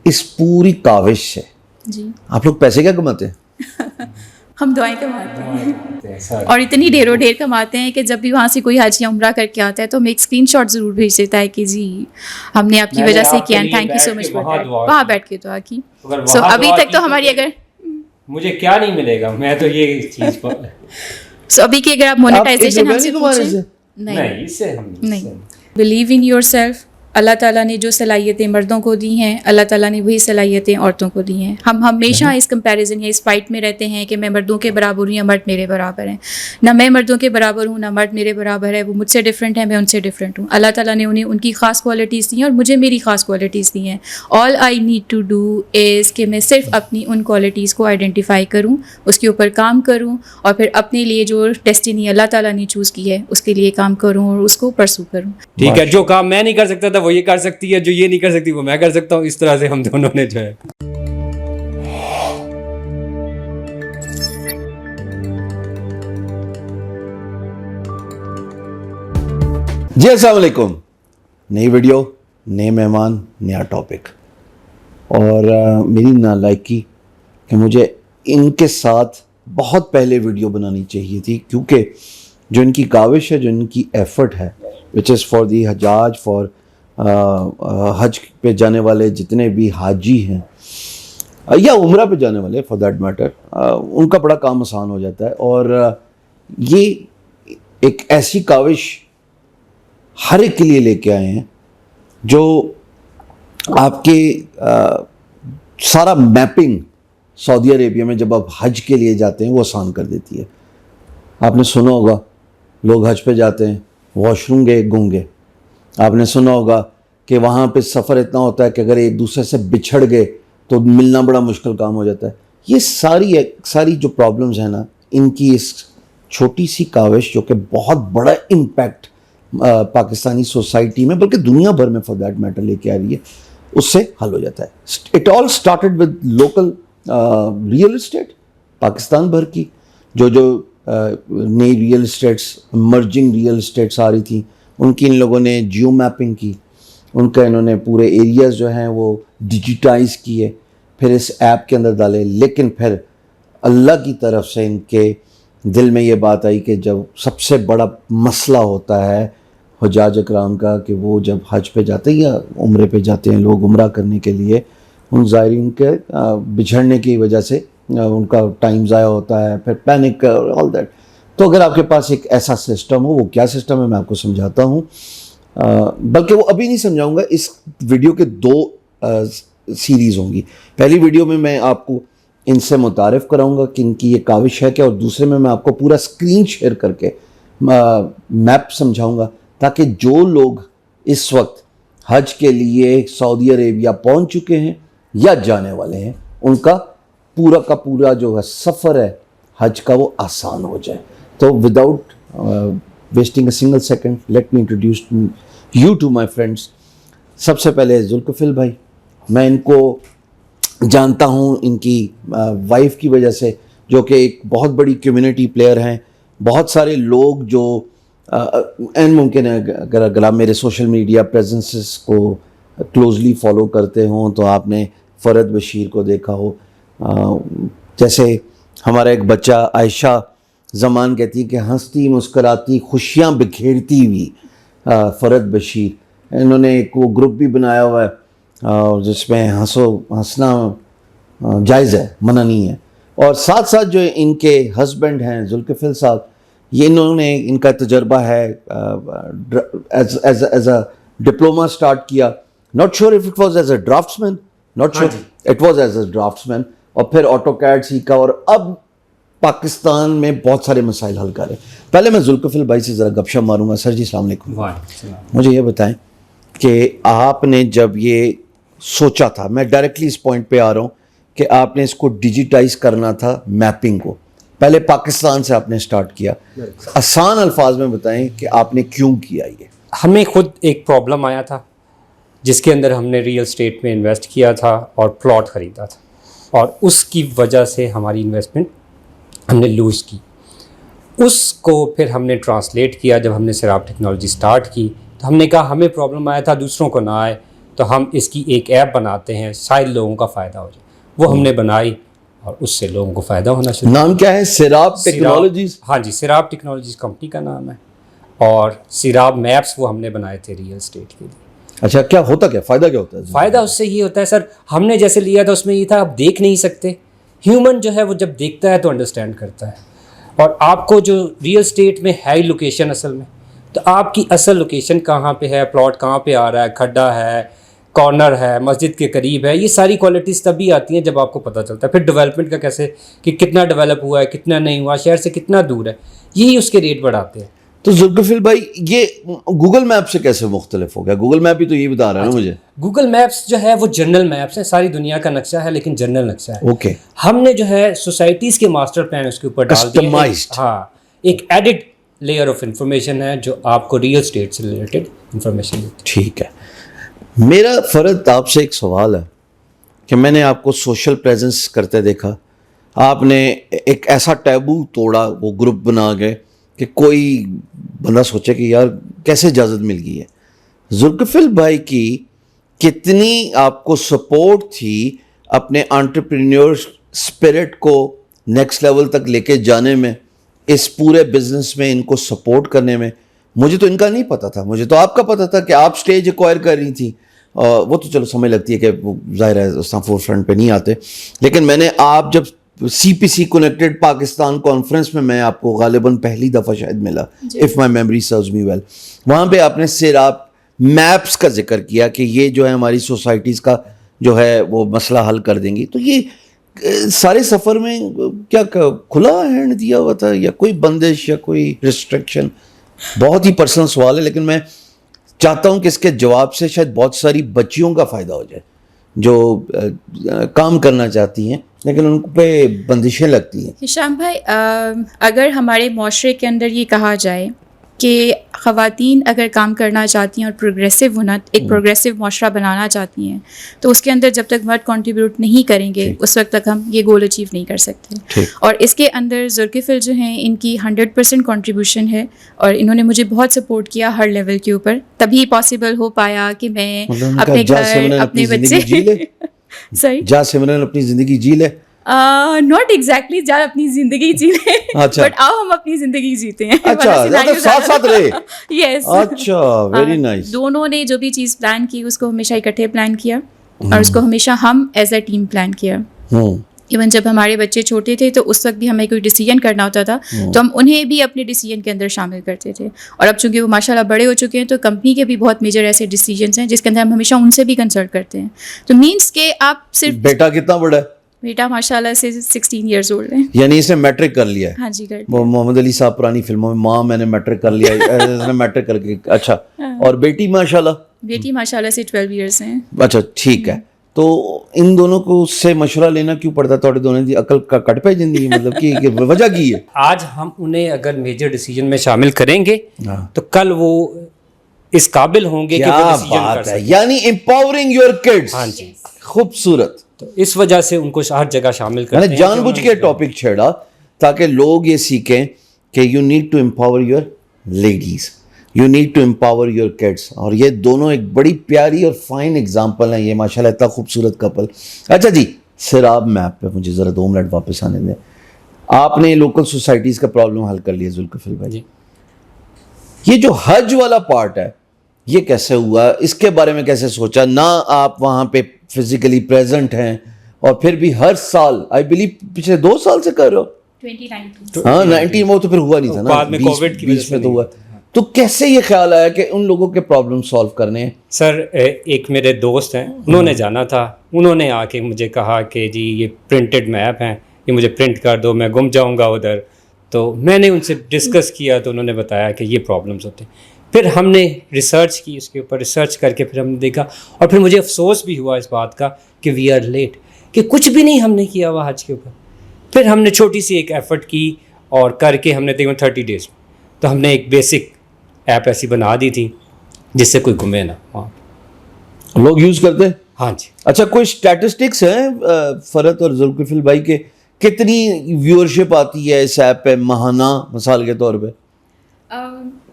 اس پوری کاوش سے جی آپ لوگ پیسے کیا کماتے ہیں؟ ہم دعائیں کماتے ہیں اور اتنی ڈھیر و ڈھیر کماتے ہیں کہ جب بھی وہاں سے کوئی حج یا عمرہ کر کے آتا ہے تو ہمیں ایک اسکرین شاٹ ضرور بھیج دیتا ہے کہ جی ہم نے آپ کی وجہ سے کیا، thank you so much for that. وہاں بیٹھ کے دعا کی. سو ابھی تک تو ہماری اگر مجھے کیا نہیں ملے گا، میں تو یہ چیز سو ابھی کی اگر آپ مونیٹائزیشن ہم سے تمہارے سے پوچھیں نہیں، اس سے ہم نہیں. Believe in yourself. اللہ تعالیٰ نے جو صلاحیتیں مردوں کو دی ہیں اللہ تعالیٰ نے وہی صلاحیتیں عورتوں کو دی ہیں. ہم ہمیشہ اس کمپیریزن یا اس فائٹ میں رہتے ہیں کہ میں مردوں کے برابر ہوں یا مرد میرے برابر ہیں. نہ میں مردوں کے برابر ہوں نہ مرد میرے برابر ہے. وہ مجھ سے ڈفرینٹ ہے، میں ان سے ڈفرینٹ ہوں. اللہ تعالیٰ نے انہیں ان کی خاص کوالٹیز دی ہیں اور مجھے میری خاص کوالٹیز دی ہیں. All I need to do is کہ میں صرف اپنی ان کوالٹیز کو آئیڈینٹیفائی کروں، اس کے اوپر کام کروں اور پھر اپنے لیے جو ڈیسٹینی اللہ تعالیٰ نے چوز کی ہے اس کے لیے کام کروں اور اس کو پرسو کروں. ٹھیک ہے، جو کام میں نہیں کر سکتا تھا وہ یہ کر سکتی ہے، جو یہ نہیں کر سکتی وہ میں کر سکتا ہوں. اس طرح سے ہم دونوں نے جو ہے جی السلام علیکم. نئی ویڈیو، نئے مہمان، نیا ٹاپک. اور میری نالائکی کہ مجھے ان کے ساتھ بہت پہلے ویڈیو بنانی چاہیے تھی، کیونکہ جو ان کی کاوش ہے، جو ان کی ایفرٹ ہے وچ is for the Hajjaj, for حج پہ جانے والے جتنے بھی حاجی ہیں یا عمرہ پہ جانے والے فار دیٹ میٹر، ان کا بڑا کام آسان ہو جاتا ہے. اور یہ ایک ایسی کاوش ہر ایک کے لیے لے کے آئے ہیں جو آپ کے سارا میپنگ سعودی عربیہ میں جب آپ حج کے لیے جاتے ہیں وہ آسان کر دیتی ہے. آپ نے سنا ہوگا لوگ حج پہ جاتے ہیں واش روم گئے گنگے. آپ نے سنا ہوگا کہ وہاں پہ سفر اتنا ہوتا ہے کہ اگر ایک دوسرے سے بچھڑ گئے تو ملنا بڑا مشکل کام ہو جاتا ہے. یہ ساری جو پرابلمز ہیں نا، ان کی اس چھوٹی سی کاوش جو کہ بہت بڑا امپیکٹ پاکستانی سوسائٹی میں بلکہ دنیا بھر میں فار دیٹ میٹر لے کے آ رہی ہے، اس سے حل ہو جاتا ہے. It all started with local real estate. Pakistan بھر کی جو نئی real estates, emerging real estates آ رہی تھیں، ان کی ان لوگوں نے جیو میپنگ کی، ان کا انہوں نے پورے ایریاز جو ہیں وہ ڈیجیٹائز کیے، پھر اس ایپ کے اندر ڈالے. لیکن پھر اللہ کی طرف سے ان کے دل میں یہ بات آئی کہ جب سب سے بڑا مسئلہ ہوتا ہے حجاج اکرام کا کہ وہ جب حج پہ جاتے ہیں یا عمرے پہ جاتے ہیں لوگ عمرہ کرنے کے لیے، ان زائرین کے بچھڑنے کی وجہ سے ان کا ٹائم ضائع ہوتا ہے، پھر پینک آل دیٹ. تو اگر آپ کے پاس ایک ایسا سسٹم ہو، وہ کیا سسٹم ہے میں آپ کو سمجھاتا ہوں، بلکہ وہ ابھی نہیں سمجھاؤں گا. اس ویڈیو کے 2 سیریز ہوں گی. پہلی ویڈیو میں میں آپ کو ان سے متعارف کراؤں گا کہ ان کی یہ کاوش ہے کیا، اور دوسرے میں آپ کو پورا اسکرین شیئر کر کے میپ سمجھاؤں گا تاکہ جو لوگ اس وقت حج کے لیے سعودی عربیہ پہنچ چکے ہیں یا جانے والے ہیں ان کا پورا جو ہے سفر ہے حج کا وہ آسان ہو جائے. تو without wasting a single second let me introduce you to my friends. سب سے پہلے ذوالکفیل بھائی، میں ان کو جانتا ہوں ان کی وائف کی وجہ سے، جو کہ ایک بہت بڑی کمیونٹی پلیئر ہیں. بہت سارے لوگ جو ممکن ہے اگر آپ میرے سوشل میڈیا پریزنسز کو کلوزلی فالو کرتے ہوں تو آپ نے فرد بشیر کو دیکھا ہو. جیسے ہمارا ایک بچہ عائشہ زمان کہتی ہے کہ ہنستی مسکراتی خوشیاں بکھیرتی ہوئی فرد بشیر. انہوں نے ایک وہ گروپ بھی بنایا ہوا ہے اور جس میں ہنسنا جائز ہے، منع نہیں ہے. اور ساتھ ساتھ جو ان کے ہسبینڈ ہیں ذوالکفیل صاحب، یہ انہوں نے ان کا تجربہ ہے ایز اے ڈپلوما سٹارٹ کیا. Not sure if it was as a draftsman, not sure it was as a draftsman, اور پھر آٹو کیڈ سیکھا اور اب پاکستان میں بہت سارے مسائل حل کر رہے ہیں. پہلے میں ذوالکفیل بھائی سے ذرا گپ شپ ماروں گا. سر جی السلام علیکم. مجھے یہ بتائیں کہ آپ نے جب یہ سوچا تھا، میں ڈائریکٹلی اس پوائنٹ پہ آ رہا ہوں کہ آپ نے اس کو ڈیجیٹائز کرنا تھا، میپنگ کو پہلے پاکستان سے آپ نے سٹارٹ کیا، آسان الفاظ میں بتائیں کہ آپ نے کیوں کیا یہ؟ ہمیں خود ایک پرابلم آیا تھا جس کے اندر ہم نے ریئل اسٹیٹ میں انویسٹ کیا تھا اور پلاٹ خریدا تھا، اور اس کی وجہ سے ہماری انویسٹمنٹ ہم نے لوز کی. اس کو پھر ہم نے ٹرانسلیٹ کیا. جب ہم نے سراب ٹیکنالوجی سٹارٹ کی تو ہم نے کہا ہمیں پرابلم آیا تھا دوسروں کو نہ آئے، تو ہم اس کی ایک ایپ بناتے ہیں شاید لوگوں کا فائدہ ہو جائے. وہ ہم نے بنائی اور اس سے لوگوں کو فائدہ ہونا شروع. نام کیا ہے؟ سیراب ٹیکنالوجیز. ہاں جی, سیراب ٹیکنالوجیز کمپنی کا نام ہے. اور سیراب میپس وہ ہم نے بنائے تھے ریئل اسٹیٹ کے لیے. اچھا, کیا ہوتا, کیا فائدہ کیا ہوتا ہے؟ فائدہ اس سے یہ ہوتا ہے سر, ہم نے جیسے لیا تھا اس میں یہ تھا آپ دیکھ نہیں سکتے. ہیومن جو ہے وہ جب دیکھتا ہے تو انڈرسٹینڈ کرتا ہے. اور آپ کو جو ریئل اسٹیٹ میں ہے لوکیشن اصل میں, تو آپ کی اصل لوکیشن کہاں پہ ہے, پلاٹ کہاں پہ آ رہا ہے, کھڈا ہے, کارنر ہے, مسجد کے قریب ہے, یہ ساری کوالٹیز تبھی آتی ہیں جب آپ کو پتہ چلتا ہے. پھر ڈیولپمنٹ کا کیسے, کہ کتنا ڈیولپ ہوا ہے, کتنا نہیں ہوا, شہر سے کتنا دور ہے, یہی اس کے ریٹ بڑھاتے ہیں. تو ذوالفقار بھائی یہ گوگل میپ سے کیسے مختلف ہو گیا؟ گوگل میپ ہی تو یہ بتا رہا ہے نا مجھے. گوگل میپس جو ہے وہ جنرل میپس ہیں, ساری دنیا کا نقشہ ہے لیکن جنرل نقشہ ہے. اوکے. ہم نے جو ہے سوسائٹیز کے ماسٹر پلان اس کے اوپر ڈال دیے. Customized. ہاں, ایک ایڈڈ لیئر آف انفارمیشن ہے جو آپ کو ریئل اسٹیٹ سے ریلیٹڈ انفارمیشن دیتی ہے. ٹھیک ہے. میرا فرد آپ سے ایک سوال ہے کہ میں نے آپ کو سوشل پریزنس کرتے دیکھا, آپ نے ایک ایسا ٹیبو توڑا, وہ گروپ بنا گئے کہ کوئی بندہ سوچے کہ یار کیسے اجازت مل گئی ہے. ذوالفقار بھائی کی کتنی آپ کو سپورٹ تھی اپنے انٹرپرینیور اسپرٹ کو نیکسٹ لیول تک لے کے جانے میں, اس پورے بزنس میں ان کو سپورٹ کرنے میں. مجھے تو ان کا نہیں پتہ تھا, مجھے تو آپ کا پتہ تھا کہ آپ سٹیج ایکوائر کر رہی تھیں. وہ تو چلو سمجھ لگتی ہے کہ وہ ظاہر ہے اس طرح فور فرنٹ پہ نہیں آتے, لیکن میں نے آپ جب C P C connected Pakistan conference میں آپ کو غالباً پہلی دفعہ شاید ملا, if my memory serves me well, وہاں پہ آپ نے سیراب میپس کا ذکر کیا کہ یہ جو ہے ہماری سوسائٹیز کا جو ہے وہ مسئلہ حل کر دیں گی. تو یہ سارے سفر میں کیا کھلا ہینڈ دیا ہوا تھا یا کوئی بندش یا کوئی ریسٹرکشن؟ بہت ہی پرسنل سوال ہے, لیکن میں چاہتا ہوں کہ اس کے جواب سے شاید بہت ساری بچیوں کا فائدہ ہو جائے جو کام کرنا چاہتی ہیں لیکن ان پہ بندشیں لگتی ہیں. ہشام بھائی, اگر ہمارے معاشرے کے اندر یہ کہا جائے کہ خواتین اگر کام کرنا چاہتی ہیں اور پروگریسو ہونا, ایک پروگریسو معاشرہ بنانا چاہتی ہیں, تو اس کے اندر جب تک مرد کنٹریبیوٹ نہیں کریں گے اس وقت تک ہم یہ گول اچیو نہیں کر سکتے. اور اس کے اندر ذوالفقار جو ہیں ان کی 100% کنٹریبیوشن ہے, اور انہوں نے مجھے بہت سپورٹ کیا ہر لیول کے اوپر, تبھی پاسبل ہو پایا کہ میں اپنے گھر اپنے بچے سوری جا سمرن اپنی زندگی جی لے. ناٹ ایگزیکٹلی جا اپنی زندگی جی لیں, بٹ آؤ ہم اپنی زندگی جیتے ہیں. اچھا, ساتھ ساتھ رہے. یس, اچھا, ویری نائس. دونوں نے جو بھی چیز پلان کی اس کو ہمیشہ اکٹھے پلان کیا, اور اس کو ہمیشہ ہم ایز اے ٹیم پلان کیا. ایون جب ہمارے بچے چھوٹے تھے تو اس وقت بھی ہمیں کوئی ڈیسیجن کرنا ہوتا تھا تو ہم انہیں بھی اپنے ڈیسیجن کے اندر شامل کرتے تھے. اور اب چونکہ وہ ماشاء اللہ بڑے ہو چکے ہیں تو کمپنی کے بھی بہت میجر ایسے ڈیسیجنس ہیں جس کے اندر ہم ہمیشہ ان سے بھی کنسلٹ کرتے ہیں. تو مینس کہ آپ صرف, بیٹا کتنا بڑا ہے؟ بیٹا ماشاء اللہ سے 16 ایئرز اولڈ ہے. یعنی اس نے میٹرک کر لیا ہے؟ ہاں جی, کر وہ محمد علی صاحب پرانی فلموں میں, ماں میں نے میٹرک کر لیا, اس نے میٹرک کر کے. اچھا, اور بیٹی ماشاء اللہ؟ بیٹی ماشاء اللہ سے 12 ایئرس ہیں. اچھا ٹھیک ہے. تو ان دونوں کو سے مشورہ لینا کیوں پڑتا ہے؟ تھوڑے دونوں کی عقل کا کٹ پہ زندگی, مطلب کہ وجہ کی ہے؟ آج ہم انہیں اگر میجر ڈیسیجن میں شامل کریں گے تو کل وہ اس قابل ہوں گے کہ وہ ڈیسیجن کر سکیں. یعنی امپاورنگ یور کڈس. ہاں جی, خوبصورت. تو اس وجہ سے ان کو ہر جگہ شامل کرتے ہیں. میں نے جان بوجھ کے ٹاپک چھیڑا تاکہ لوگ یہ سیکھیں کہ you need to empower your ladies, you need to empower your kids. اور یہ دونوں ایک بڑی پیاری اور فائن اگزامپل ہیں یہ, ماشاء اللہ اتنا خوبصورت کپل. اچھا جی, سیراب میپ پہ مجھے ذرا 2 منٹ واپس آنے دیں. آپ نے لوکل سوسائٹیز کا پرابلم حل کر لیا ذوالفقار بھائی جی. یہ جو حج والا پارٹ ہے یہ کیسے ہوا, اس کے بارے میں کیسے سوچا؟ نہ آپ وہاں پہ فزیکلی پریزنٹ ہیں اور پھر بھی ہر سال, آئی بلیو پچھلے 2 سال سے کر رہے ہو. 2019 ہاں 19 وہ تو پھر ہوا نہیں تھا نا, بعد میں کووڈ کی وجہ سے تو ہوا. تو کیسے یہ خیال آیا کہ ان لوگوں کے پرابلم سالو کرنے ہیں؟ سر, ایک میرے دوست ہیں, انہوں نے جانا تھا, انہوں نے آ کے مجھے کہا کہ جی یہ پرنٹڈ میپ ہیں, یہ مجھے پرنٹ کر دو, میں گم جاؤں گا ادھر. تو میں نے ان سے ڈسکس کیا تو انہوں نے بتایا کہ یہ پرابلمس ہوتے ہیں. پھر ہم نے ریسرچ کی, اس کے اوپر ریسرچ کر کے پھر ہم نے دیکھا, اور پھر مجھے افسوس بھی ہوا اس بات کا کہ وی آر لیٹ, کہ کچھ بھی نہیں ہم نے کیا ہوا حج کے اوپر. پھر ہم نے چھوٹی سی ایک ایفرٹ کی اور کر کے ہم نے تقریباً 30 days میں تو ہم نے ایک بیسک ایپ ایسی بنا دی تھی جس سے کوئی گھومے نا وہاں. لوگ یوز کرتے ہیں؟ ہاں جی. اچھا, کوئی اسٹیٹسٹکس ہیں فرحت اور ذوالفقار بھائی کے کتنی ویورشپ آتی ہے اس ایپ پہ ماہانہ مثال کے طور پہ؟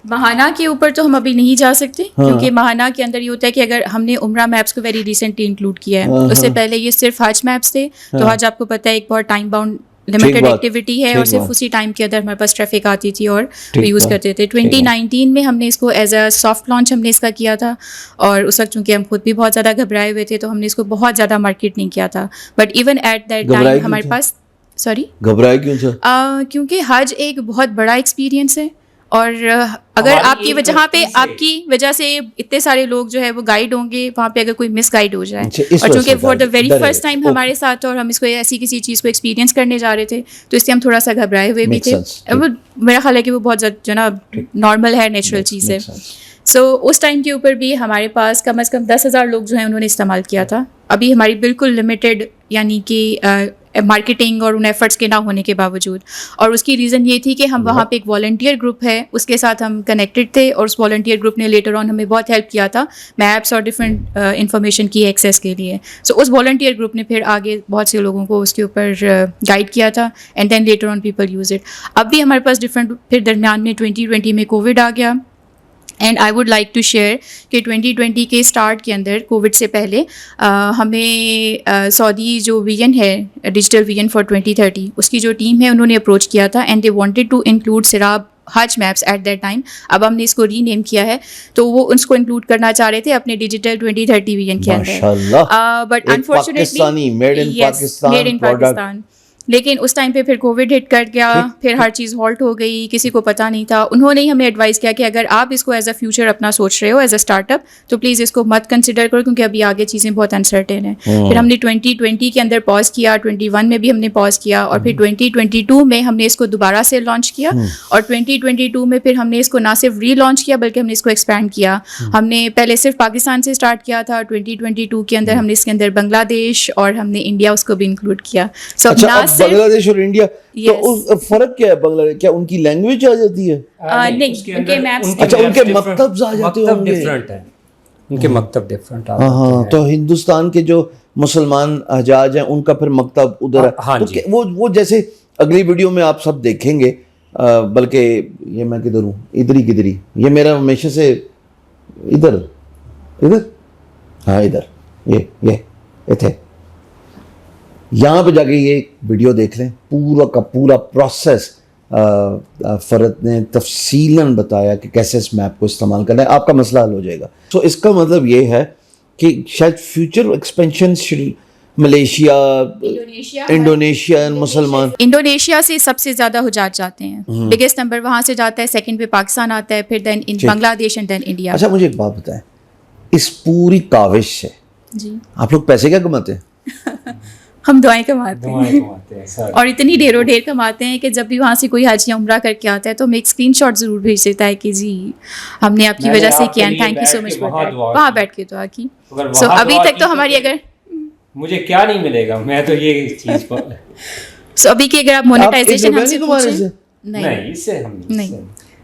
ماہانہ کے اوپر تو ہم ابھی نہیں جا سکتے کیونکہ ماہانہ کے اندر یہ ہوتا ہے کہ اگر ہم نے عمرہ میپس کو ویری ریسنٹلی انکلوڈ کیا ہے. اس سے پہلے یہ صرف حج میپس تھے. تو حج آپ کو پتہ ہے ایک بہت ٹائم باؤنڈ لمیٹڈ ایکٹیویٹی ہے اور صرف اسی ٹائم کے اندر ہمارے پاس ٹریفک آتی تھی اور یوز کرتے تھے. 2019 میں ہم نے اس کو ایز اے سافٹ لانچ ہم نے اس کا کیا تھا اور اس وقت چونکہ ہم خود بھی بہت زیادہ گھبرائے ہوئے تھے تو ہم نے اس کو بہت زیادہ مارکیٹ نہیں کیا تھا. But even at that time ہمارے پاس گھبرائے کیوں تھا؟ کیونکہ حج ایک بہت بڑا ایکسپیرینس ہے اور اگر آپ کی جہاں پہ آپ کی وجہ سے اتنے سارے لوگ جو ہے وہ گائیڈ ہوں گے وہاں پہ اگر کوئی مس گائیڈ ہو جائے اور چونکہ for the very first time ہمارے ساتھ اور ہم اس کو ایسی کسی چیز کو ایکسپیرینس کرنے جا رہے تھے تو اس سے ہم تھوڑا سا گھبرائے ہوئے بھی تھے. وہ میرا خیال ہے کہ وہ بہت جو ہے نا نارمل ہے, نیچرل چیز ہے. سو اس ٹائم کے اوپر بھی ہمارے پاس کم از کم 10,000 لوگ جو ہیں انہوں نے استعمال کیا تھا. ابھی ہماری بالکل لمیٹڈ یعنی کہ مارکیٹنگ اور ان ایفرٹس کے نہ ہونے کے باوجود, اور اس کی ریزن یہ تھی کہ ہم وہاں پہ ایک والنٹیئر گروپ ہے اس کے ساتھ ہم کنیکٹڈ تھے اور اس والنٹیئر گروپ نے لیٹر آن ہمیں بہت ہیلپ کیا تھا میپس اور ڈفرینٹ انفارمیشن کی ایکسیس کے لیے. سو اس والنٹیئر گروپ نے پھر آگے بہت سے لوگوں کو اس کے اوپر گائیڈ کیا تھا and then later on people use it. اب بھی ہمارے پاس ڈفرینٹ, پھر درمیان میں 2020 میں کووڈ آ گیا. And I would like to share کہ 2020 کے اسٹارٹ کے اندر کووڈ سے پہلے ہمیں سعودی جو ویژن ہے ڈیجیٹل ویژن فار 2030 اس کی جو ٹیم ہے انہوں نے اپروچ کیا تھا and they wanted to include سراب حج میپس ایٹ دیٹ ٹائم. اب ہم نے اس کو ری نیم کیا ہے تو وہ اس کو انکلوڈ کرنا چاہ رہے تھے اپنے ڈیجیٹل 2030 ویژن کے اندر. But unfortunately made in Pakistan. لیکن اس ٹائم پہ پھر کووڈ ہٹ کر گیا, پھر ہر چیز ہالٹ ہو گئی, کسی کو پتہ نہیں تھا. انہوں نے ہی ہمیں ایڈوائز کیا کہ اگر آپ اس کو ایز اے فیوچر اپنا سوچ رہے ہو ایز اے اسٹارٹ اپ تو پلیز اس کو مت کنسیڈر کرو کیونکہ ابھی آگے چیزیں بہت انسرٹن ہیں. پھر ہم نے 2020 کے اندر پاز کیا, 21 میں بھی ہم نے پاز کیا اور پھر 2022 میں ہم نے اس کو دوبارہ سے لانچ کیا اور 2022 میں پھر ہم نے اس کو نہ صرف ری لانچ کیا بلکہ ہم نے اس کو ایکسپینڈ کیا. ہم نے پہلے صرف پاکستان سے اسٹارٹ کیا تھا, 2022 کے اندر ہم نے اس کے اندر بنگلہ دیش اور ہم نے انڈیا اس کو بھی انکلوڈ کیا. سو بنگلہ دیش اور انڈیا تو فرق کیا ہے؟ بنگلہ دیش کیا ان کی لینگویج آ جاتی ہے؟ نہیں, ان کے میپس اچھا ان کے مکتب آ جاتے ہوں گے. ان کے مکتب ڈفرینٹ. ہاں تو ہندوستان کے جو مسلمان حجاج ہیں ان کا پھر مکتب ادھر ہے. وہ جیسے اگلی ویڈیو میں آپ سب دیکھیں گے, بلکہ یہ میں کدھر ہوں, ادھر ہی یہ میرا ہمیشہ سے ادھر ہاں ادھر یہ تھے. یہاں پہ جا کے یہ ویڈیو دیکھ لیں, پورا کا پورا پروسیس فرد نے تفصیلاً بتایا کہ کیسے اس میپ کو استعمال کرنا ہے, آپ کا مسئلہ حل ہو جائے گا. تو اس کا مطلب یہ ہے کہ شاید فیوچر ایکسپینشن ملیشیا, انڈونیشیا, مسلمان انڈونیشیا سے سب سے زیادہ حجاج جاتے ہیں, بگیسٹ نمبر وہاں سے جاتا ہے, سیکنڈ پہ پاکستان آتا ہے, پھر دین بنگلہ دیش اینڈ دین انڈیا. اچھا مجھے ایک بات بتائیں, اس پوری کاوش سے آپ لوگ پیسے کیا کماتے ہیں؟ ہم دعائیں کماتے ہیں اور اتنی ڈھیر و ڈھیر کماتے ہیں کہ جب بھی وہاں سے کوئی حج یا عمرہ کر کے آتا ہے تو ہمیں ایک اسکرین شاٹ ضرور بھیج دیتا ہے کہ جی ہم نے آپ کی وجہ سے کیا, thank you so much for that. وہاں بیٹھ کے دعا کی. سو ابھی تک تو ہماری اگر مجھے کیا نہیں ملے گا, میں تو یہ چیز سو ابھی کی اگر آپ مونیٹائزیشن ہم سے پوچھیں نہیں,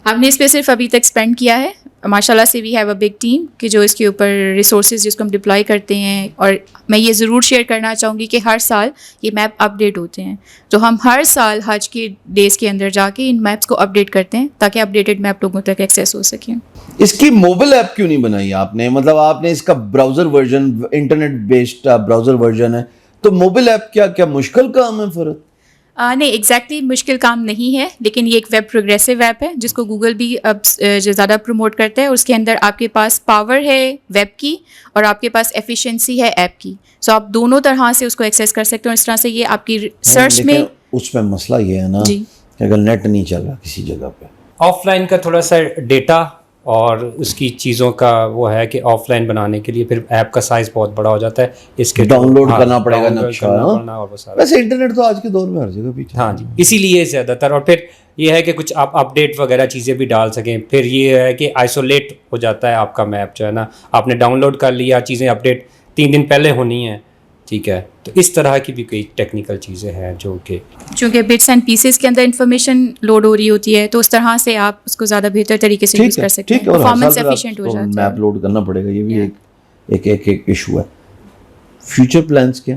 ہم نے اس پہ صرف ابھی تک اسپینڈ کیا ہے. ماشاء اللہ سے we have a big team کہ جو اس کے اوپر ریسورسز جس کو ہم ڈپلائی کرتے ہیں, اور میں یہ ضرور شیئر کرنا چاہوں گی کہ ہر سال یہ میپ اپ ڈیٹ ہوتے ہیں. تو ہم ہر سال حج کے ڈیز کے اندر جا کے ان میپس کو اپ ڈیٹ کرتے ہیں تاکہ اپ ڈیٹڈ میپ لوگوں تک ایکسیس ہو سکیں. اس کی موبائل ایپ کیوں نہیں بنائی آپ نے؟ مطلب آپ نے اس کا browser version, internet based browser version ہے, تو موبائل ایپ کیا مشکل کام ہے فرد؟ نہیں ایگزیکٹلی مشکل کام نہیں ہے, لیکن یہ ایک ویب پروگریسو ایپ ہے جس کو گوگل بھی اب جو زیادہ پروموٹ کرتا ہے. اس کے اندر آپ کے پاس پاور ہے ویب کی اور آپ کے پاس ایفیشینسی ہے ایپ کی. سو آپ دونوں طرح سے اس کو ایکسیس کر سکتے ہو. اس طرح سے یہ آپ کی سرچ میں, اس میں مسئلہ یہ ہے نا کہ اگر نیٹ نہیں چل رہا کسی جگہ پہ, آف لائن کا تھوڑا سا ڈیٹا اور اس کی چیزوں کا وہ ہے کہ آف لائن بنانے کے لیے پھر ایپ کا سائز بہت بڑا ہو جاتا ہے, اس کے ڈاؤن لوڈ کرنا پڑے گا نقشہ. ویسے انٹرنیٹ تو آج کے دور میں ہر جگہ پیچھے. ہاں جی, اسی لیے زیادہ تر. اور پھر یہ ہے کہ کچھ آپ اپ ڈیٹ وغیرہ چیزیں بھی ڈال سکیں. پھر یہ ہے کہ آئسولیٹ ہو جاتا ہے آپ کا میپ جو ہے نا, آپ نے ڈاؤن لوڈ کر لیا, چیزیں اپ ڈیٹ 3 دن پہلے ہونی ہیں, ٹھیک ہے. تو اس طرح کی بھی کئی ٹیکنیکل چیزیں ہیں جو کہ چونکہ بٹس اینڈ پیسز کے اندر انفارمیشن لوڈ ہو رہی ہوتی ہے تو اس طرح سے آپ اس کو زیادہ بہتر طریقے سے یوز کر سکتے ہیں. پرفارمنس ایفیشینٹ ہو جاتا ہے. میپ لوڈ کرنا پڑے گا, یہ بھی ایک ایشو ہے. فیوچر پلانس کیا؟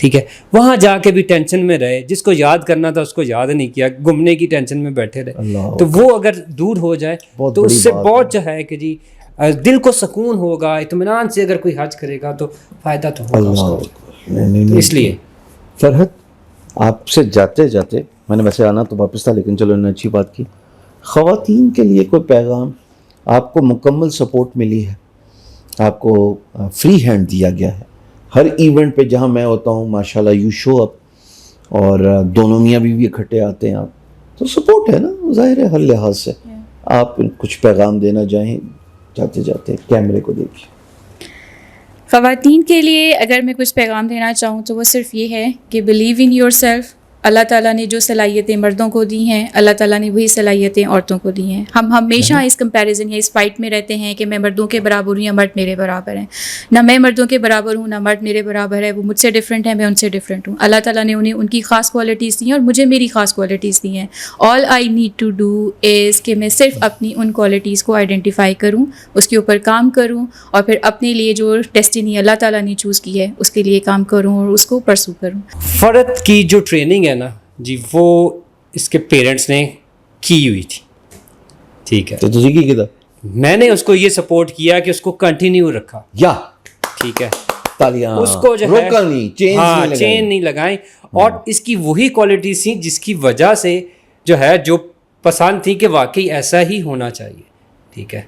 ٹھیک ہے, وہاں جا کے بھی ٹینشن میں رہے, جس کو یاد کرنا تھا اس کو یاد نہیں کیا, گھومنے کی ٹینشن میں بیٹھے رہے. تو وہ اگر دور ہو جائے تو اس سے بہت جو ہے کہ جی دل کو سکون ہوگا, اطمینان سے اگر کوئی حج کرے گا تو فائدہ تو ہوگا اس کو. اس لیے فرحت, آپ سے جاتے جاتے میں نے ویسے آنا تو واپس تھا, لیکن چلو انہوں نے اچھی بات کی, خواتین کے لیے کوئی پیغام, آپ کو مکمل سپورٹ ملی ہے, آپ کو فری ہینڈ دیا گیا ہے ہر ایونٹ پہ جہاں میں ہوتا ہوں, ماشاءاللہ یو شو اپ, اور دونوں میاں بیوی اکٹھے آتے ہیں آپ, تو سپورٹ ہے نا ظاہر ہے ہر لحاظ سے. آپ کچھ پیغام دینا چاہیں جاتے جاتے کیمرے کو دیکھیے. خواتین کے لیے اگر میں کچھ پیغام دینا چاہوں تو وہ صرف یہ ہے کہ بلیو ان یور سیلف. اللہ تعالیٰ نے جو صلاحیتیں مردوں کو دی ہیں, اللہ تعالیٰ نے وہی صلاحیتیں عورتوں کو دی ہیں. ہم ہمیشہ اس کمپیریزن یا اس فائٹ میں رہتے ہیں کہ میں مردوں کے برابر ہوں یا مرد میرے برابر ہیں. نہ میں مردوں کے برابر ہوں نہ مرد میرے برابر ہے. وہ مجھ سے ڈفرینٹ ہے, میں ان سے ڈفرینٹ ہوں. اللہ تعالیٰ نے انہیں ان کی خاص کوالٹیز دی ہیں اور مجھے میری خاص کوالٹیز دی ہیں. All I need to do is کہ میں صرف اپنی ان کوالٹیز کو آئیڈینٹیفائی کروں, اس کے اوپر کام کروں, اور پھر اپنے لیے جو ڈیسٹینی اللہ تعالیٰ نے چوز کی ہے اس کے لیے کام کروں اور اس کو پرسو کروں. فرد کی جو ٹریننگ ہے نا جی, وہ اس کے پیرنٹس نے کی ہوئی تھی. ٹھیک ہے, تو تجھے کی کتا میں نے اس کو یہ سپورٹ کیا کہ اس کو کنٹینیو رکھا. یا ٹھیک ہے, تالیاں, اس کو جو ہے روکا نہیں, ہاں چین نہیں لگائیں, اور اس کی وہی کوالٹیز تھیں جس کی وجہ سے جو ہے جو پسند تھی کہ واقعی ایسا ہی ہونا چاہیے. ٹھیک ہے,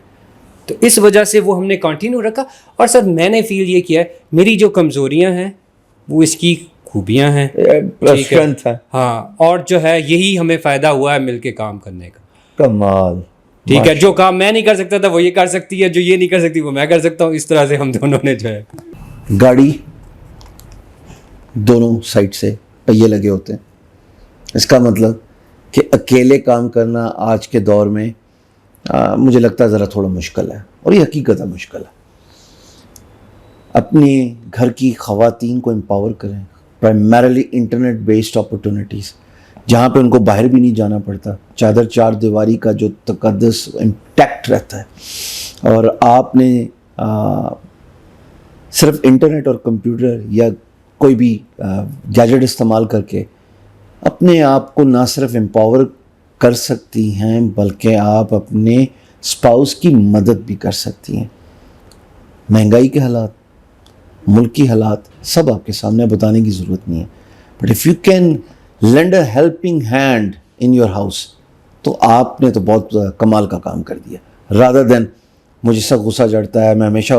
تو اس وجہ سے وہ ہم نے کنٹینیو رکھا. اور سر میں نے فیل یہ کیا ہے میری جو کمزوریاں ہیں وہ اس کی خوبیاں ہیں, اسٹرینتھ ہے. ہاں, اور جو ہے یہی ہمیں فائدہ ہوا ہے مل کے کام کرنے کا. کمال. ٹھیک ہے, جو کام میں نہیں کر سکتا تھا وہ یہ کر سکتی ہے, جو یہ نہیں کر سکتی وہ میں کر سکتا ہوں. اس طرح سے ہم دونوں نے جو ہے گاڑی دونوں سائڈ سے پہیے لگے ہوتے ہیں. اس کا مطلب کہ اکیلے کام کرنا آج کے دور میں مجھے لگتا ہے ذرا تھوڑا مشکل ہے, اور یہ حقیقت ہے مشکل ہے. اپنے گھر کی خواتین کو امپاور کریں, پرائمریلی انٹرنیٹ بیسڈ اپرچونیٹیز جہاں پہ ان کو باہر بھی نہیں جانا پڑتا, چادر چار دیواری کا جو تقدس انٹیکٹ رہتا ہے, اور آپ نے صرف انٹرنیٹ اور کمپیوٹر یا کوئی بھی گیجٹ استعمال کر کے اپنے آپ کو نہ صرف امپاور کر سکتی ہیں بلکہ آپ اپنے اسپاؤس کی مدد بھی کر سکتی ہیں. مہنگائی کے حالات, ملک کی حالات سب آپ کے سامنے, بتانے کی ضرورت نہیں ہے, but if you can lend a helping hand in your house تو آپ نے تو بہت کمال کا کام کر دیا. رادر دین مجھے سب غصہ چڑھتا ہے, میں ہمیشہ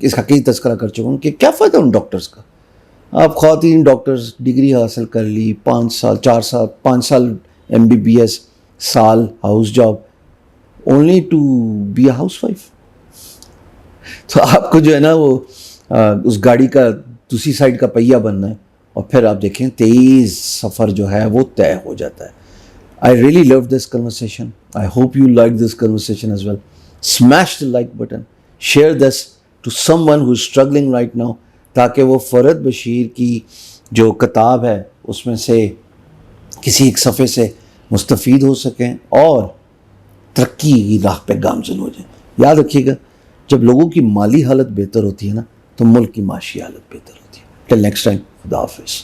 اس کا کئی تذکرہ کر چکا ہوں کہ کیا فائدہ ان ڈاکٹرز کا. آپ خواتین ڈاکٹرز ڈگری حاصل کر لی, 5 سال 4 سال 5 سال MBBS, سال house job, only to be a housewife. تو آپ کو جو ہے نا وہ اس گاڑی کا دوسری سائڈ کا پہیہ بننا ہے, اور پھر آپ دیکھیں تیز سفر جو ہے وہ طے ہو جاتا ہے. I really loved this conversation. I hope you liked this conversation as well. Smash the like button. Share this to someone who is struggling right now, تاکہ وہ فرد بشیر کی جو کتاب ہے اس میں سے کسی ایک صفحے سے مستفید ہو سکیں اور ترقی کی راہ پہ گامزن ہو جائیں. یاد رکھیے گا, جب لوگوں کی مالی حالت بہتر ہوتی ہے نا تو ملک کی معاشی حالت بہتر ہوتی ہے. Till next time, خدا حافظ.